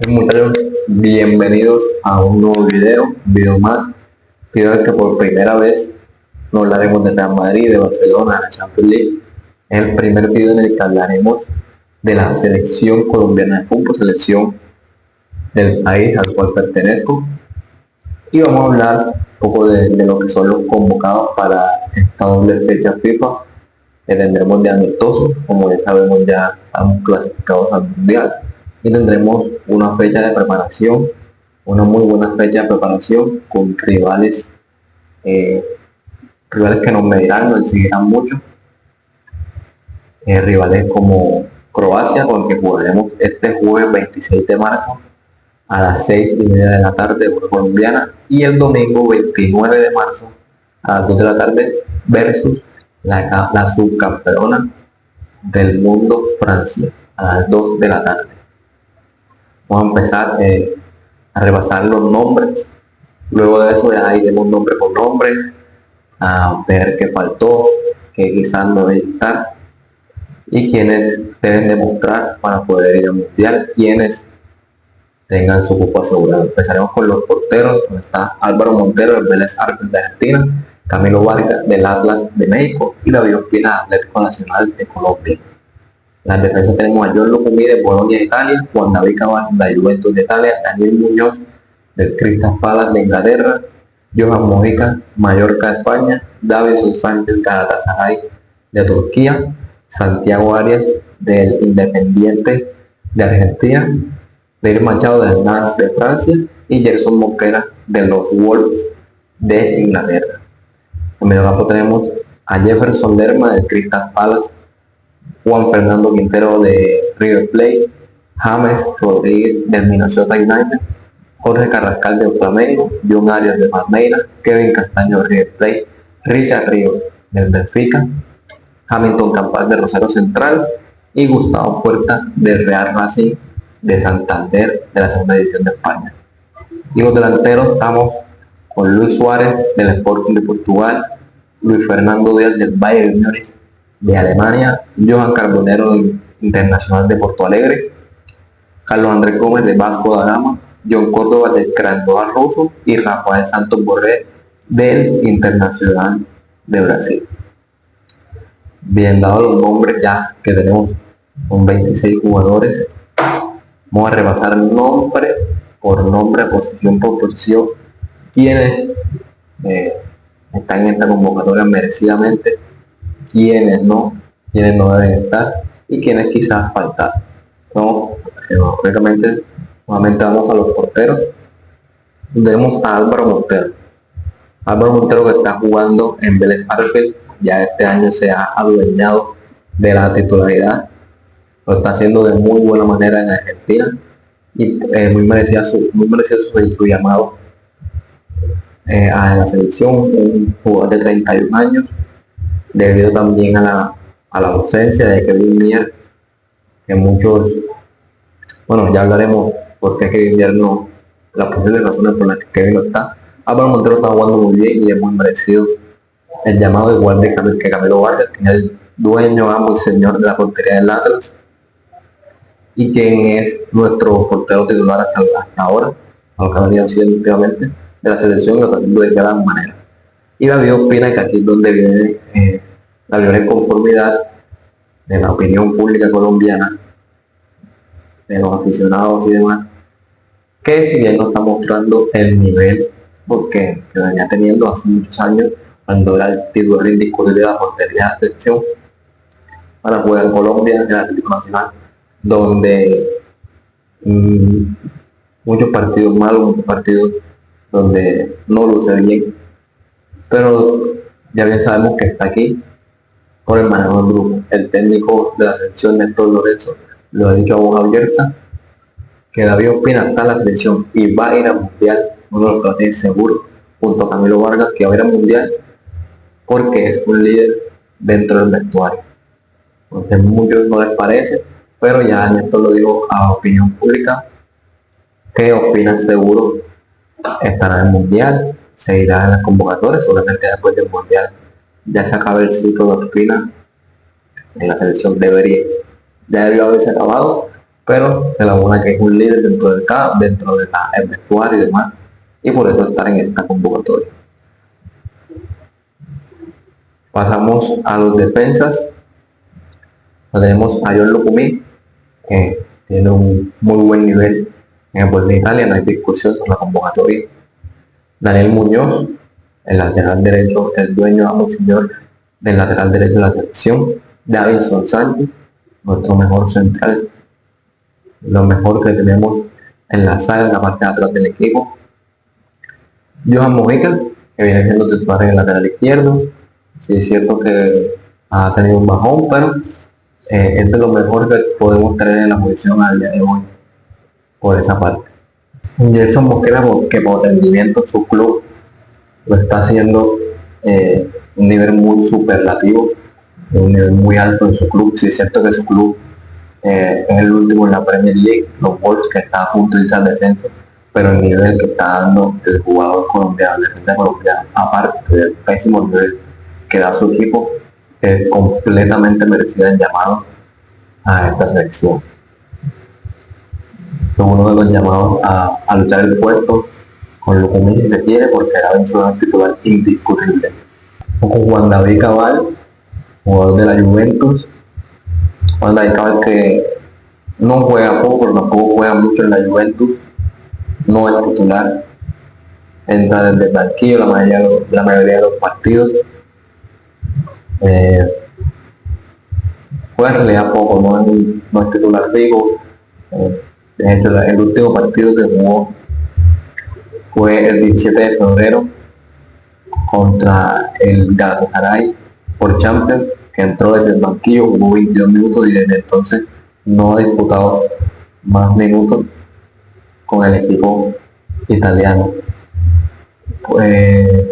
Muchachos, bienvenidos a un nuevo video más. Video que por primera vez no hablaremos de Real Madrid, de Barcelona, de la Champions League. Es el primer video en el que hablaremos de la selección colombiana de fútbol, selección del país al cual pertenezco. Y vamos a hablar un poco de lo que son los convocados para esta doble fecha FIFA que tendremos de amistosos. Como ya sabemos, ya estamos clasificados al Mundial y tendremos una fecha de preparación, una muy buena fecha de preparación con rivales que nos medirán, nos exigirán mucho, rivales como Croacia, con el que jugaremos este jueves 26 de marzo a las 6:30 de la tarde hora colombiana, y el domingo 29 de marzo a las 2 de la tarde versus la subcampeona del mundo, Francia, a las 2 de la tarde. Vamos a empezar a repasar los nombres. Luego de eso ya iremos nombre por nombre a ver qué faltó, qué quizás no debe estar y quienes deben demostrar para poder ir al mundial, quienes tengan su cupo asegurado. Empezaremos con los porteros, donde está Álvaro Montero del Vélez Arfield de Argentina, Camilo Vargas del Atlas de México y David Ospina, Atlético Nacional de Colombia. Las defensas tenemos a John Lucumí de Bolonia de Italia, Juan David Cabal de la Juventus de Italia, Daniel Muñoz del Crystal Palace de Inglaterra, Johan Mojica, Mallorca de España, Davinson Sánchez Galatasaray de Turquía, Santiago Arias del Independiente de Argentina, Leir Machado del Nantes de Francia y Gerson Mosquera de los Wolves de Inglaterra. En medio campo tenemos a Jefferson Lerma del Crystal Palace, Juan Fernando Quintero de River Plate, James Rodríguez del Minnesota United, Jorge Carrascal de Flamengo, John Arias de Palmeiras, Kevin Castaño de River Plate, Richard Ríos del Benfica, Hamilton Campas de Rosario Central y Gustavo Puerta del Real Racing de Santander de la segunda división de España. Y los delanteros estamos con Luis Suárez del Sporting de Portugal, Luis Fernando Díaz del Bayern Múnich de Alemania, Johan Carbonero del Internacional de Porto Alegre, Carlos Andrés Gómez de Vasco da Gama, John Córdoba del Crandova ruso y Rafael Santos Borré del Internacional de Brasil. Bien, dados los nombres ya que tenemos, con 26 jugadores, vamos a repasar nombre por nombre, posición por posición, quienes están en esta convocatoria merecidamente, quienes no deben estar y quienes quizás faltan. Lógicamente, nuevamente vamos a los porteros. Tenemos a Álvaro Montero. Álvaro Montero, que está jugando en Vélez Arfield, ya este año se ha adueñado de la titularidad, lo está haciendo de muy buena manera en Argentina y muy merecido su llamado a la selección. Un jugador de 31 años, debido también a la ausencia de Kevin Mier, que muchos, bueno, ya hablaremos por qué Kevin Mier no, las posibles razones por las que Kevin no está. Álvaro Montero está jugando muy bien y es muy merecido el llamado, igual que Camilo Vargas, que es el dueño, amo y señor de la portería del Atlas y quien es nuestro portero titular hasta ahora, aunque ha venido siendo últimamente de la selección, lo está haciendo de gran manera. Y David Ospina, que aquí es donde viene la libre conformidad de la opinión pública colombiana, de los aficionados y demás, que si bien no está mostrando el nivel porque que venía teniendo hace muchos años, cuando era el titular indiscutible de la portería de la selección, para jugar en Colombia, en el Atlético Nacional, donde muchos partidos malos, muchos partidos donde no luce bien, pero ya bien sabemos que está aquí por el manejo del grupo. El técnico de la selección, Néstor Lorenzo, lo ha dicho a voz abierta, que David Ospina está en la selección y va a ir al mundial, uno de los que lo tiene seguro, junto a Camilo Vargas, que va a ir al mundial porque es un líder dentro del vestuario. Porque a muchos no les parece, pero ya Néstor lo dijo a opinión pública, que Ospina seguro estará en el mundial, se irá en las convocatorias, seguramente después del mundial ya se acaba el ciclo de Ospina en la selección, debería haberse acabado, pero se la una que es un líder dentro de el vestuario y demás, y por eso estar en esta convocatoria. Pasamos a los defensas. Tenemos a John Lucumí, que tiene un muy buen nivel en el fútbol de Italia, no hay discusión sobre la convocatoria. Daniel Muñoz, el lateral derecho, el dueño, amo señor del lateral derecho de la selección. Davinson Sánchez, nuestro mejor central, lo mejor que tenemos en la saga, en la parte de atrás del equipo. Johan Mojica, que viene siendo titular en el lateral izquierdo. Sí es cierto que ha tenido un bajón, pero es de lo mejor que podemos tener en la posición al día de hoy, por esa parte. Gerson Mosquera, que por rendimiento su club lo está haciendo un nivel muy superlativo, un nivel muy alto en su club. Sí es cierto que su club es el último en la Premier League, los Wolves, que está a punto de irse al descenso, pero el nivel que está dando el jugador colombiano, el defensa colombiano, aparte del pésimo nivel que da su equipo, es completamente merecido el llamado a esta selección. Es uno de los llamados a luchar el puesto con Lucumí si se quiere, porque era un titular indiscutible. Con Juan David Cabal, jugador de la Juventus. Juan David Cabal, que no juega poco, pero tampoco juega mucho en la Juventus, no es titular, entra desde el banquillo la mayoría de los partidos. Juega en realidad poco, no es titular fijo. De hecho, el último partido que jugó fue el 17 de febrero contra el Galatasaray por Champions, que entró desde el banquillo, jugó 22 minutos y desde entonces no ha disputado más minutos con el equipo italiano. Pues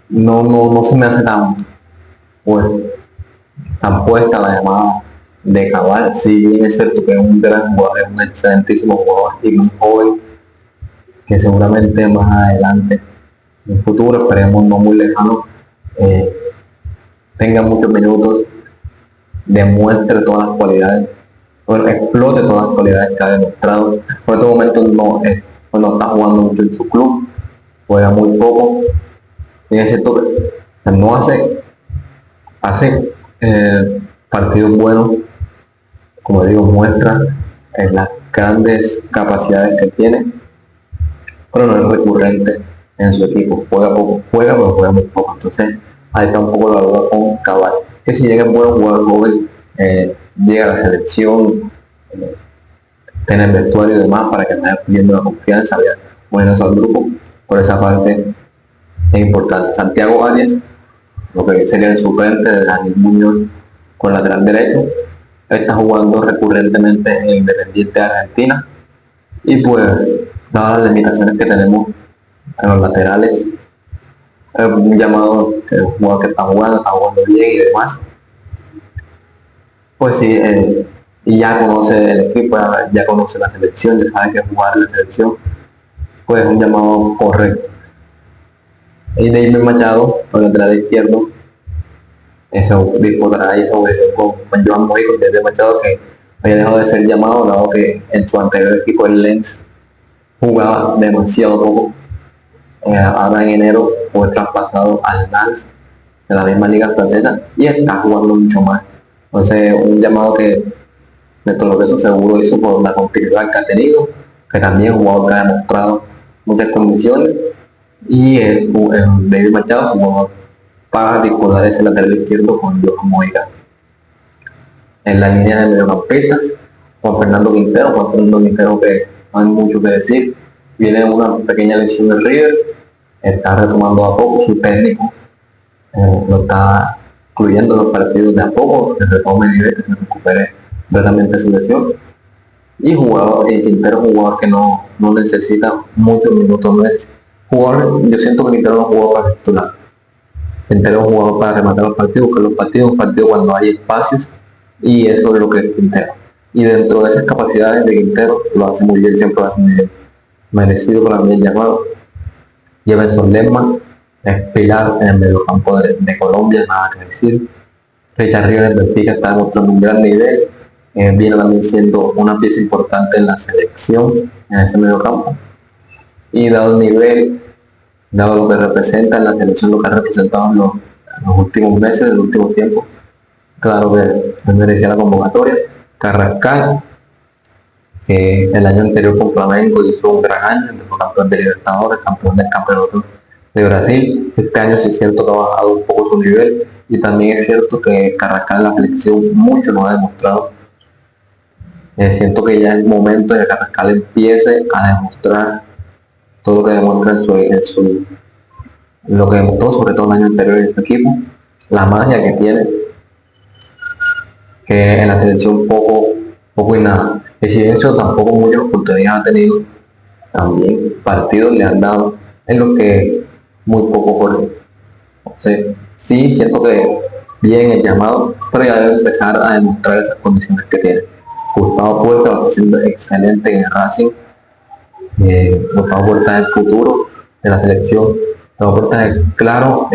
no se me hace pues, tan puesta la llamada de Cabal. Sí, bien es cierto que es un gran jugador, es un excelentísimo jugador y muy joven, que seguramente más adelante, en el futuro, esperemos no muy lejano, tenga muchos minutos, demuestre todas las cualidades, bueno, explote todas las cualidades que ha demostrado. En estos momentos no está jugando mucho en su club, juega muy poco, y es cierto que no hace partidos buenos, como digo, muestra las grandes capacidades que tiene, pero no es recurrente en su equipo. Juega poco, pero juega muy poco. Entonces ahí está un poco la duda con Cabal, que si llega en buen jugador joven, llega a la selección, tiene el vestuario y demás para que vaya pidiendo la confianza, vaya poniéndose al grupo. Por esa parte es importante. Santiago Arias, lo que sería el suplente de Daniel Muñoz con lateral derecho, está jugando recurrentemente en Independiente de Argentina, y pues dadas las limitaciones que tenemos en los laterales, un llamado que el jugador que está jugando bien y demás, pues sí, y ya conoce el equipo, ya conoce la selección, ya sabe que jugar en la selección, pues un llamado correcto. Y David Machado, con el lateral izquierdo, disputará esa posición con Johan Mojica, desde Machado, que había dejado de ser llamado, dado que en su anterior equipo, el Lens, jugaba demasiado poco. Ahora en enero fue traspasado al Lens de la misma liga francesa y está jugando mucho más. Entonces, un llamado que dentro de lo que eso seguro hizo por la continuidad que ha tenido, que también un jugador que ha demostrado muchas condiciones, y el David Machado, jugador para disputar ese lateral izquierdo con Johan Mojica. En la línea de mediocampistas, Juan Fernando Quintero, que no hay mucho que decir, viene una pequeña lesión del River, está retomando a poco su técnico, lo está incluyendo en los partidos de a poco, que retome el nivel, que se recupere completamente su lesión. Y Quintero es un jugador que no necesita muchos minutos, yo siento que Quintero no jugó para titular. Quintero es un jugador para rematar los partidos, buscar los partidos, un partido cuando hay espacios, y eso es lo que es Quintero. Y dentro de esas capacidades de Quintero, lo hace muy bien, siempre lo hace muy bien. Merecido para mí el llamado. Jefferson Lerma es pilar en el mediocampo de Colombia, nada que decir. Richard Ríos del Benfica está demostrando un gran nivel, viene también siendo una pieza importante en la selección, en ese medio campo. Y dado el nivel, dado lo que representa en la selección, lo que ha representado en los últimos meses, en los últimos tiempos, claro que se merecía la convocatoria. Carrascal, que el año anterior con Flamengo hizo un gran año, fue campeón de Libertadores, campeón del campeonato de Brasil. Este año sí es cierto que ha bajado un poco su nivel y también es cierto que Carrascal en la selección mucho no ha demostrado. Siento que ya es momento de que Carrascal empiece a demostrar todo lo que demuestra lo que demostró sobre todo el año anterior en su equipo, la magia que tiene, que en la selección poco y nada. Y si bien eso tampoco muchas oportunidades ha tenido, también partidos le han dado en los que muy poco corre. Entonces, sí, siento que bien el llamado, pero ya debe empezar a demostrar esas condiciones que tiene. Gustavo Puerta va siendo excelente en el Racing. Gustavo Puerta es el futuro de la selección. Gustavo Puerta es el claro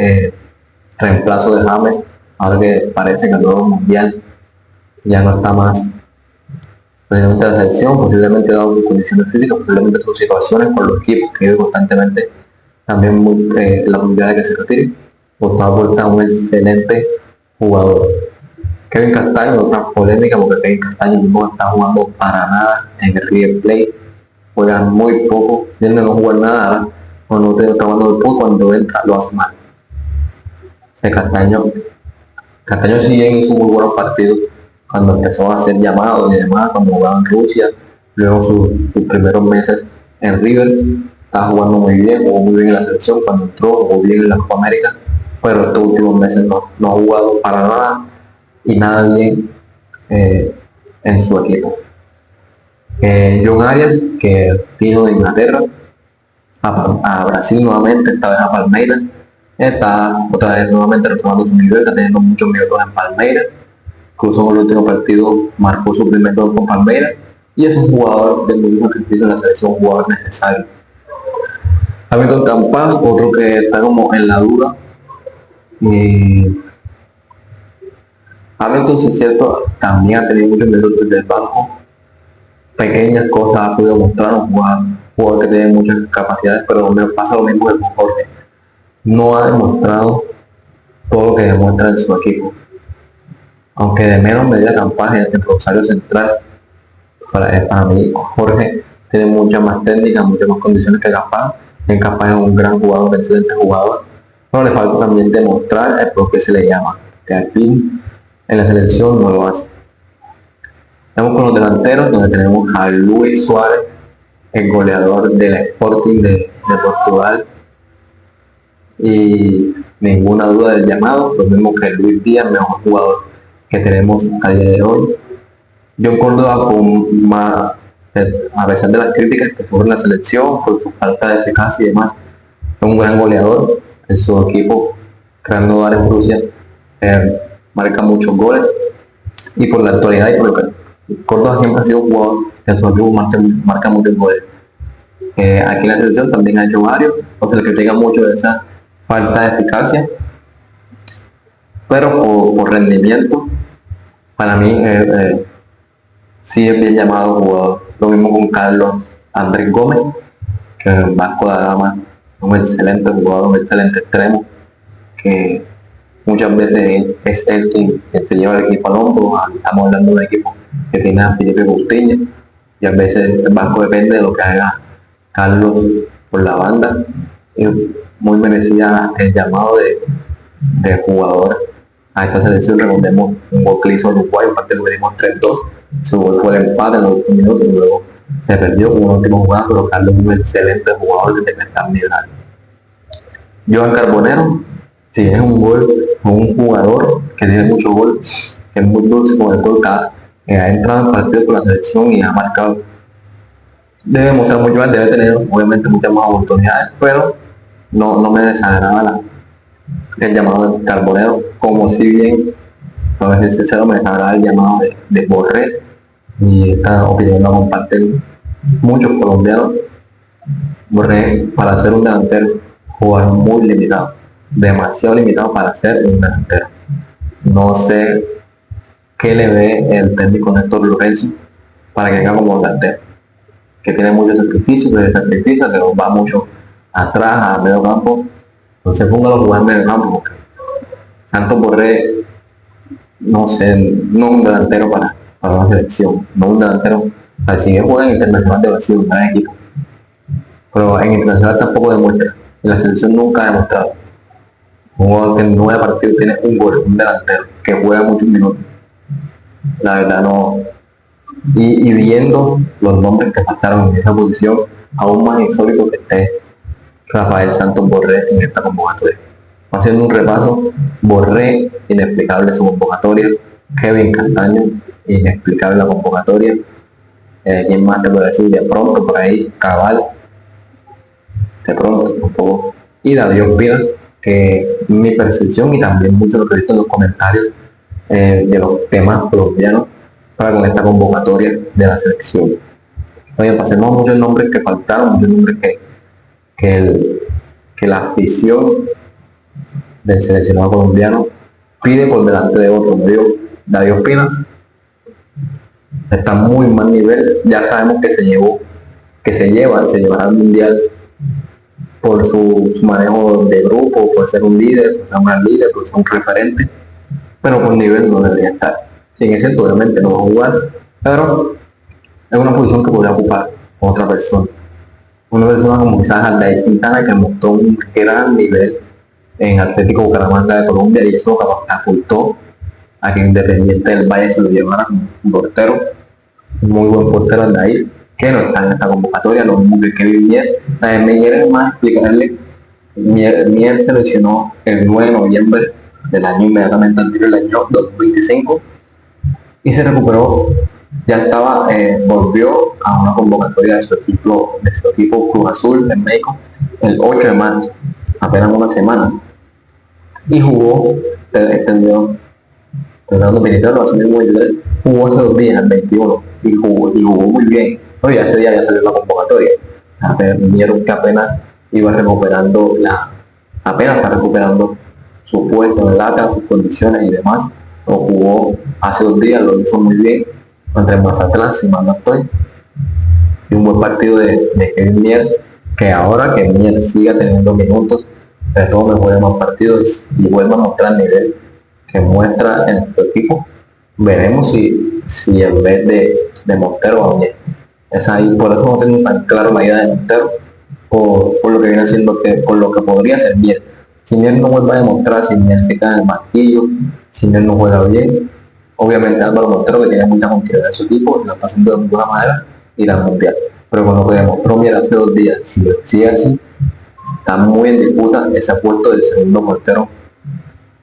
reemplazo de James, ahora que parece que el nuevo mundial ya no está más posiblemente la selección, posiblemente dado sus condiciones físicas, posiblemente sus situaciones con los equipos que vive constantemente, también la posibilidad de que se retire. Gustavo Puerta es un excelente jugador. Kevin Castaño, otra polémica porque Kevin Castaño no está jugando para nada en el River Plate, juega muy poco, tiende a no jugar nada, cuando está jugando muy poco, cuando entra lo hace mal. Castaño sí bien hizo muy buenos partidos cuando empezó a hacer llamados y demás, cuando jugaba en Rusia, luego sus primeros meses en River, estaba jugando muy bien, jugó muy bien en la selección, cuando entró jugó bien en la Copa América, pero estos últimos meses no ha jugado para nada y nada bien en su equipo. John Arias, que vino de Inglaterra a Brasil nuevamente, esta vez a Palmeiras, está otra vez nuevamente retomando su nivel, está teniendo muchos minutos en Palmeiras, incluso en el último partido marcó su primer gol con Palmeiras y es un jugador de mucho sacrificio en la selección, un jugador necesario. Hamilton Campas, otro que está como en la duda. Hamilton, si es cierto, también ha tenido muchos minutos desde el banco, pequeñas cosas ha podido mostrar, un jugador que tiene muchas capacidades, pero me pasa lo mismo que con Jorge. No ha demostrado todo lo que demuestra en su equipo. Aunque de menos medida Campas en Rosario Central, para mí Jorge tiene mucha más técnica, muchas más condiciones que Campas. En Campas es un gran jugador, un excelente jugador, pero le falta también demostrar el por qué se le llama, que aquí en la selección no lo hace. Estamos con los delanteros, donde tenemos a Luis Suárez, el goleador del Sporting de Portugal, y ninguna duda del llamado, lo mismo que Luis Díaz, mejor jugador que tenemos a día de hoy. John Córdoba, a pesar de las críticas que sufre la selección por su falta de eficacia y demás, es un gran goleador en su equipo, Krasnodar en Rusia, marca muchos goles, y por la actualidad y por lo que Córdoba siempre ha sido un jugador que en su equipo marca muchos goles. Aquí en la selección también ha hecho varios, o se le critica mucho de esa falta de eficacia, pero por rendimiento, para mí sí es bien llamado jugador. Lo mismo con Carlos Andrés Gómez, que en Vasco da Gama, un excelente jugador, un excelente extremo, que muchas veces es él quien se lleva el equipo al hombro. Estamos hablando de un equipo que tiene a Felipe Bustiña, y a veces el Vasco depende de lo que haga Carlos por la banda. Y muy merecida el llamado de jugador a esta selección. Recordemos un gol que hizo Uruguay, un partido que dimos 3-2, su gol fue el empate en los últimos minutos y luego se perdió con una última jugada, pero Carlos es un excelente jugador desde que está en Millonarios. Joan Carbonero, si es un jugador que tiene mucho gol, que es muy dulce con el gol, ha entrado en partidos con la selección y ha marcado. Debe mostrar mucho más, debe tener obviamente muchas más oportunidades, pero no me desagrada el llamado de Carbonero, como si bien, para ser sincero, me desagrada el llamado de Borré, y esta opinión la comparten muchos colombianos. Borré, para ser un delantero, jugador muy limitado, demasiado limitado para ser un delantero. No sé ¿qué le ve el técnico Néstor Lorenzo para que venga como delantero? Que tiene mucho sacrificio, que va mucho atrás, a medio campo. Entonces póngalo a jugar en medio campo, porque Santos Borré, no sé, no un delantero para una selección, no un delantero, al si bien juega en internacional de Brasil, un gran equipo, pero en internacional tampoco demuestra, en la selección nunca ha demostrado. Un jugador que en 9 partidos tiene un gol, un delantero, que juega muchos minutos. La verdad no. Y viendo los nombres que faltaron en esa posición, aún más insólito que esté Rafael Santos Borré en esta convocatoria. Haciendo un repaso, Borré, inexplicable su convocatoria, Kevin Castaño, inexplicable la convocatoria, ¿quién más te puede decir? De pronto por ahí, Cabal, de pronto un poco, y David Ospina, que mi percepción y también mucho lo que he visto en los comentarios de los temas colombianos para con esta convocatoria de la selección. Oye, pasemos a muchos nombres que faltaron, muchos nombres que la afición del seleccionado colombiano pide por delante de otro. David Ospina está muy mal nivel, ya sabemos que se llevará al mundial por su manejo de grupo, por ser un líder, por ser un gran líder, por ser un referente, pero por nivel no debería estar. En ese cierto, obviamente no va a jugar, pero es una posición que podría ocupar otra persona. Una persona como quizás Aldair Quintana, que mostró un gran nivel en Atlético Bucaramanga de Colombia y eso catapultó a que Independiente del Valle se lo llevara como un portero, un muy buen portero Aldair, que no está en esta convocatoria, lo mismo que Kevin Mier. Mier es más explicarle, Mier se lesionó el 9 de noviembre del año inmediatamente anterior, el año 2025, y se recuperó, ya estaba, volvió a una convocatoria de su equipo Cruz Azul en México el 8 de marzo, apenas una semana, y jugó, extendió, Fernando Militao lo asumió muy bien, jugó hace 2 días, el 21, y jugó muy bien. Oye, ese día ya salió la convocatoria, vieron que apenas iba recuperando apenas está recuperando su puesto en lata, sus condiciones y demás. Lo jugó hace 2 días, lo hizo muy bien contra el Mazatlán, si mal no estoy, y un buen partido de Kevin Mier, que ahora que Mier siga teniendo minutos, de todo mejore más partidos y vuelva a mostrar el nivel que muestra en nuestro equipo, veremos si en vez de Montero va Mier. Es ahí, por eso no tengo tan claro la idea de Montero, por lo que viene siendo por lo que podría ser Mier. Si Mier no vuelve a demostrar, si Mier se cae en el banquillo, si Mier no juega bien, obviamente Álvaro Montero, que tiene mucha confianza en su equipo, lo está haciendo de muy buena manera, irá al mundial. Pero con lo que demostró Mier hace 2 días, si sigue así, está muy en disputa ese puesto del segundo portero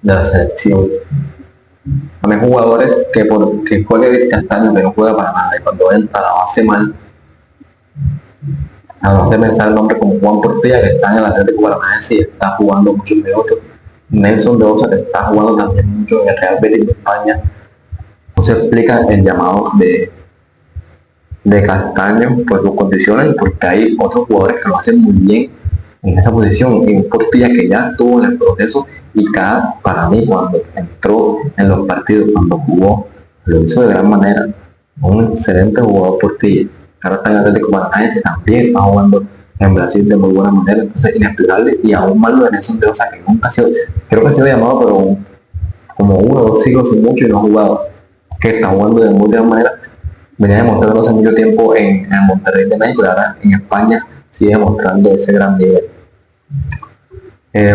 de la selección. También jugadores que juegue Castaño, que no juega para nada, y cuando entra la hace mal. A de pensar el nombre como Juan Portilla, que está en el Atlético Paranaense y está jugando muchos minutos. Nelson de Osa, que está jugando también mucho en el Real Betis de España. No se explica el llamado de Castaño por sus condiciones y porque hay otros jugadores que lo hacen muy bien en esa posición. Y un Portilla que ya estuvo en el proceso y para mí, cuando entró en los partidos, cuando jugó, lo hizo de gran manera. Un excelente jugador Portilla. Ahora está en Atlético Paranaense, también está jugando en Brasil de muy buena manera, entonces inexplicable, y aún más lo de Nelson de Osa, que nunca ha sido, creo que ha sido llamado, pero como 1 o 2 siglos sin mucho y no ha jugado, que está jugando de muy buena manera. Venía demostrando hace mucho tiempo en el Monterrey de México y ahora en España sigue demostrando ese gran nivel.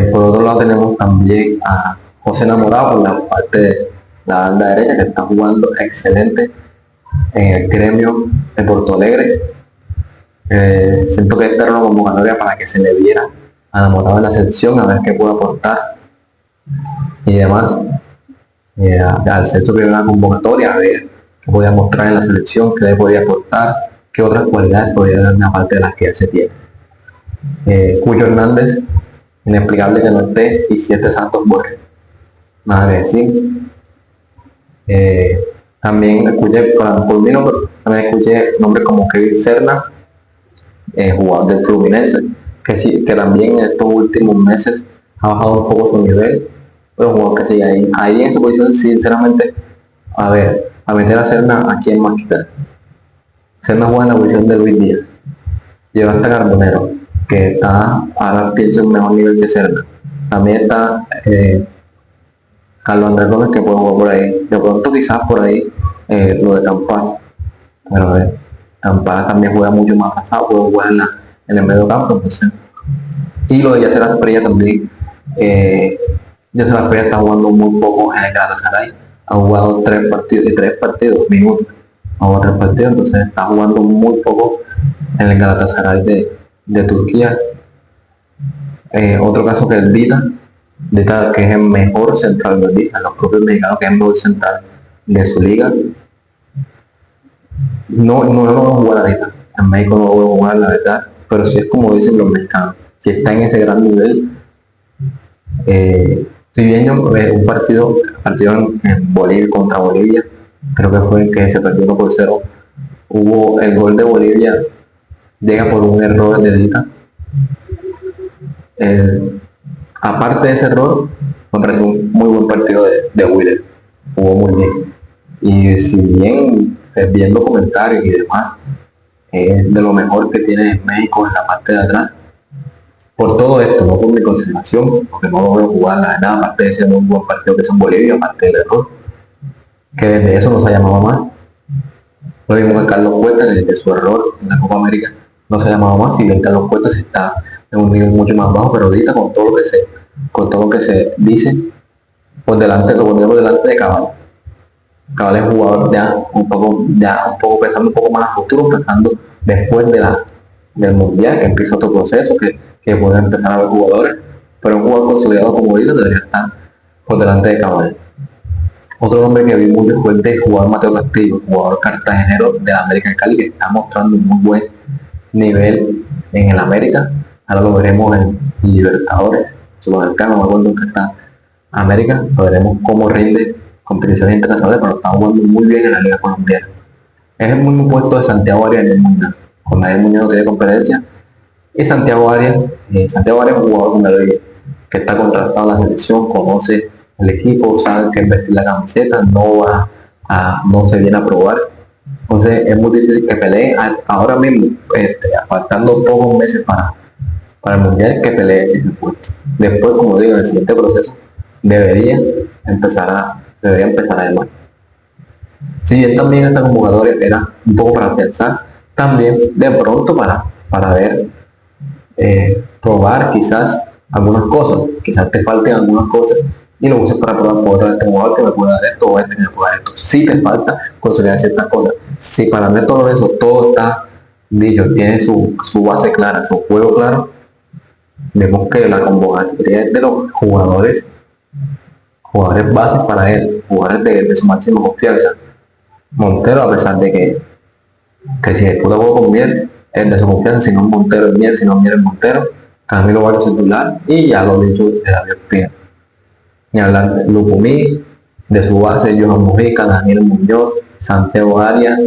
Por otro lado tenemos también a José Enamorado por la parte de la banda derecha, que está jugando excelente en el Gremio de Porto Alegre. Siento que esta era una convocatoria para que se le viera a Enamorado en la selección, a ver qué puede aportar y demás. Al ser su primera convocatoria, a ver qué podía mostrar en la selección, qué le podía aportar, qué otras cualidades podría dar aparte de las que ya se tiene. Cuyo Hernández, inexplicable que no esté, y 7 Santos Borré, nada que decir. También escuché, también escuché nombres como Kevin Serna, jugador del Fluminense, que también en estos últimos meses ha bajado un poco su nivel, pero jugador que sigue ahí en esa posición, sinceramente, A ver, a meter a Serna aquí en Maquita. Serna juega en la posición de Luis Díaz. Lleva hasta Carbonero, que está, ahora pienso en mejor nivel que Serna. También está Carlos Andrés Gómez, que puede jugar por ahí. De pronto quizás por ahí lo de Campas. Pero a ver, Campas también juega mucho más pasado, puede jugar en el medio campo, entonces. Y lo de Yacer Asprilla también. Yacer Asprilla está jugando muy poco en el Galatasaray. Ha jugado 3 partidos, minutos. Ha jugado 3 partidos, entonces está jugando muy poco en el Galatasaray de Turquía. Otro caso que es Dita, que es el mejor central del liga, los propios mexicanos, que es el mejor central de su liga. No lo voy a jugar ahorita. En México no lo voy a jugar, la verdad. Pero si es como dicen los mexicanos, si está en ese gran nivel. Estoy viendo un partido en Bolivia contra Bolivia. Creo que fue el que se perdió 1-0. Hubo el gol de Bolivia, llega por un error de Dita. Aparte de ese error, me parece un muy buen partido de Willer. Jugó muy bien. Y si bien viendo comentarios y demás, es de lo mejor que tiene México en la parte de atrás. Por todo esto, no por mi consideración, porque no lo veo jugar la verdad, aparte de ese muy buen partido que es en Bolivia, aparte del error, que desde eso no se ha llamado más. Lo vimos que Carlos Cuesta, desde su error en la Copa América, no se ha llamado más. Si bien Carlos Cuesta está en un nivel mucho más bajo, pero ahorita con todo lo que se dice, por delante, lo ponemos delante de Cabal. Cabal es un jugador ya un poco pensando un poco más a futuro, pensando después del mundial, que empieza otro proceso, que puede empezar a ver jugadores, pero un jugador consolidado como él debería estar por delante de Cabal. Otro hombre que vi muy fuerte es el jugador Mateo Castillo, jugador cartagenero de la América de Cali, que está mostrando un muy buen nivel en el América. Ahora lo veremos en Libertadores, Sudamericano, no me acuerdo en qué está América, lo veremos cómo rinde competiciones internacionales, pero está jugando muy bien en la Liga Colombiana. Es el mismo puesto de Santiago Arias en el Mundial. Con Daniel Muñoz no tiene competencia. Y Santiago Arias es un jugador con que está contratado en la selección, conoce el equipo, sabe que es vestir la camiseta, no se viene a probar. Entonces es muy difícil que pelee ahora mismo, faltando pocos meses para el mundial, que pelee ese puesto. Después, como digo, en el siguiente proceso debería empezar a llamar. Si bien también esta convocatoria era un poco para pensar, también de pronto para ver, probar quizás algunas cosas, quizás te falten algunas cosas y lo uses para probar por otra vez, este jugador que me puede dar esto o este que me puede dar esto. Si te falta consolidar ciertas cosas, si para mí todo eso, todo está dicho, tiene su base clara, su juego claro, vemos que la convocatoria es de los jugadores bases para él, jugadores de su máxima confianza. Montero, a pesar de que si el juego con Mier es de su confianza, si no es Montero es Mier, si no es Mier es Montero. Camilo Vargas titular y ya lo he dicho de David Ospina. Ni hablar de Lucumí, de su base, Johan Mujica, Daniel Muñoz, Santiago Arias,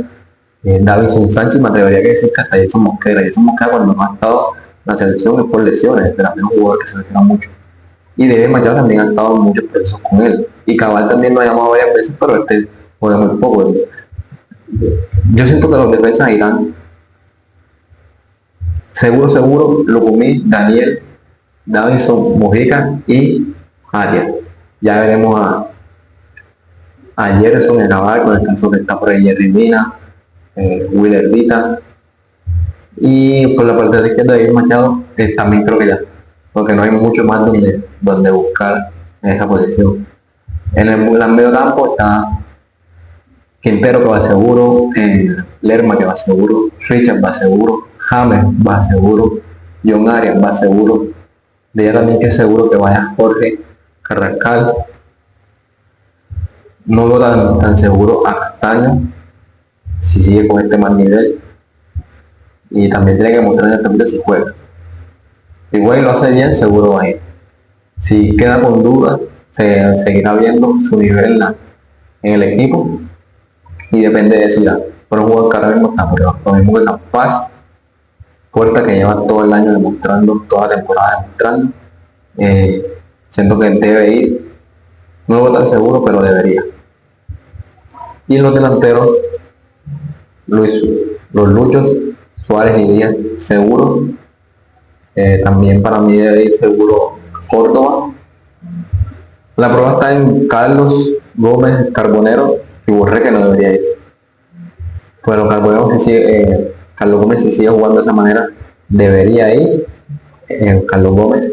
Davinson Sánchez, me atrevería a decir que hasta Jason Mosquera. Jason Mosquera cuando no ha estado en la selección es por lesiones, es de los mismos jugadores que se lesiona mucho. Y David Machado también ha estado en muchos procesos con él. Y Cabal también lo ha llamado varias veces, pero juega muy poco. Yo siento que los defensas irán seguro, Lucumí, Daniel, Davinson, Mujica y Arias. Ya veremos a Gerson en Cabal, con el caso que está por ahí Jerry Mina, Willer Dita. Y por la parte de izquierda de David Machado, también creo que ya, porque no hay mucho más donde buscar en esa posición. En el medio campo está Quintero, que va seguro, Lerma, que va seguro, Richard va seguro, James va seguro, John Arias va seguro, de ella también que es seguro que vaya Jorge Carrascal. No lo tan seguro a Castaño, si sigue con este mal nivel, y también tiene que mostrar en el tapete si juega. Igual lo hace bien, seguro va a ir. Si queda con dudas, se seguirá viendo su nivel en el equipo y depende de eso ya. Pero un jugador que ahora mismo está por debajo. Lo mismo que Campas, Puerta, que lleva todo el año demostrando, toda la temporada demostrando. Siento que debe ir, no lo tan seguro, pero debería. Y en los delanteros, Luis, los Luchos, Suárez y Díaz, seguro. También para mí debe ir seguro Córdoba. La prueba está en Carlos Gómez Carbonero y Borré, que no debería ir. Pero Carbonero, Carlos Gómez, si sigue jugando de esa manera, debería ir. Carlos Gómez.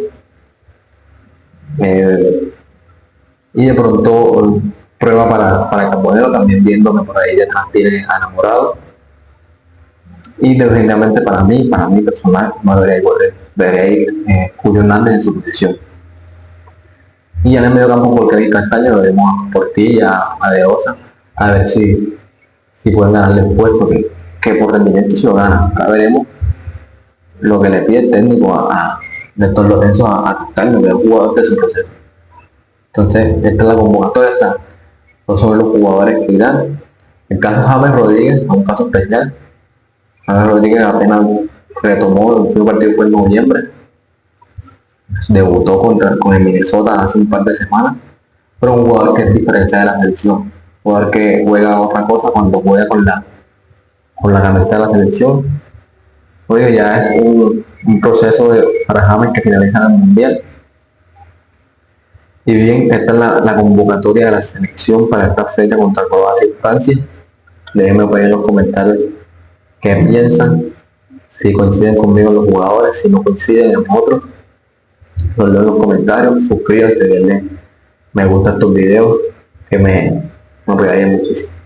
Y de pronto prueba para Carbonero, también viendo que por ahí detrás tiene a Enamorado. Y definitivamente para mí personal, no debería ir Borré, debería ir Julio Hernández en su posición. Y en el medio campo, porque hay Castaño, lo veremos a Portilla, a De Osa, a ver si pueden ganarle el puesto, que por rendimiento se lo ganan. Ahora veremos lo que le pide el técnico a Néstor Lorenzo a Castaño, que es un jugador de su proceso. Entonces, esta es la convocatoria, estos son los jugadores que irán. El caso de James Rodríguez es un caso especial. James Rodríguez apenas retomó el último partido fue en noviembre. Debutó con el Minnesota hace un par de semanas, pero un jugador que es diferencia de la selección, un jugador que juega otra cosa cuando juega con la camiseta de la selección. Oye, ya es un proceso para James que finaliza en el Mundial. Y bien, esta es la convocatoria de la selección para esta fecha contra Croacia y Francia. Déjenme poner en los comentarios qué piensan, si coinciden conmigo los jugadores, si no coinciden en otros. Los leo en los comentarios, suscríbanse, denle me gusta estos videos que me apoyarían muchísimo.